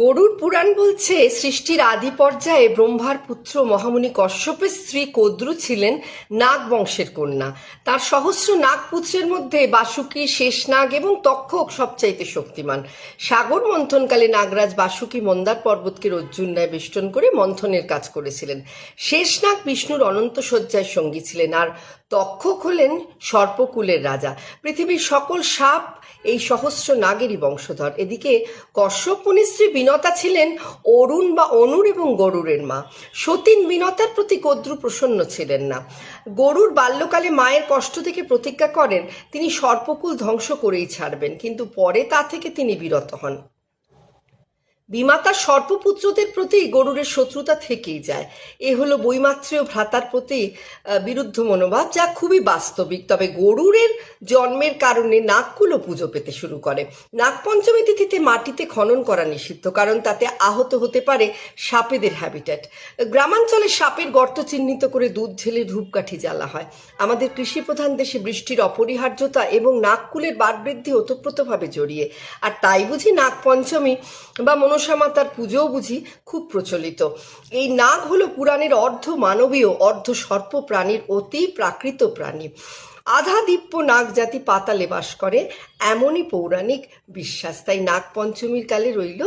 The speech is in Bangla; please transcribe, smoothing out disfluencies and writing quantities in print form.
গরুড় পুরাণ বলছে সৃষ্টির আদি পর্যায়ে ব্রহ্মার পুত্র মহামুনি কশ্যপের স্ত্রী কদ্রু ছিলেন নাগ বংশের কন্যা। তার সহস্র নাগ পুত্রের মধ্যে বাসুকী, শেষনাগ এবং তক্ষক সবচাইতে শক্তিমান। সাগর মন্থনকালে নাগরাজ বাসুকী মন্দার পর্বতকে রজ্জুর ন্যায় বেষ্টন করে মন্থনের কাজ করেছিলেন। শেষনাগ বিষ্ণুর অনন্ত শয্যায় সঙ্গী ছিলেন, আর তক্ষক হলেন সর্পকুলের রাজা। পৃথিবীর সকল সাপ এই সহস্র নাগেরই বংশধর। এদিকে কশ্যপ মুনির স্ত্রী বিনতা ছিলেন অরুণ বা অনুর এবং গরুড়ের মা। সতীন বিনতার প্রতি কদ্রু প্রসন্ন ছিলেন না। গরুড় বাল্যকালে মায়ের কষ্ট থেকে প্রতিজ্ঞা করেন তিনি সর্পকুল ধ্বংস করেই ছাড়বেন, কিন্তু পরে তা থেকে তিনি বিরত হন। বিমাতার সর্পপুত্রদের প্রতি গরুড়ের শত্রুতা থেকেই যায়। এ হলো বৈমাত্রেয় ভ্রাতার প্রতি বিরুদ্ধ মনোভাব, যা খুবই বাস্তবিক। তবে গরুড়ের জন্মের কারণে নাগকুলও পুজো পেতে শুরু করে। নাগপঞ্চমী তিথিতে মাটিতে খনন করা নিষিদ্ধ, কারণ তাতে আহত হতে পারে সাপেদের হ্যাবিটেট। গ্রামাঞ্চলে সাপের গর্ত চিহ্নিত করে দুধ ঢেলে ধূপকাঠি জ্বালা হয়। আমাদের কৃষিপ্রধান দেশে বৃষ্টির অপরিহার্যতা এবং নাগকুলের বাড়বৃদ্ধি ওতপ্রোতভাবে জড়িয়ে। আর তাই বুঝি নাগপঞ্চমী বা মনসা মাতার পুজোও বুঝি খুব প্রচলিত। এই নাগ হলো পুরাণের অর্ধ মানবীয় অর্ধ সর্প প্রাণীর অতি প্রাকৃত প্রাণী। আধা দিব্য নাগ জাতি পাতালে বাস করে, এমনই পৌরাণিক বিশ্বাস। তাই নাগ পঞ্চমীর কালে রইল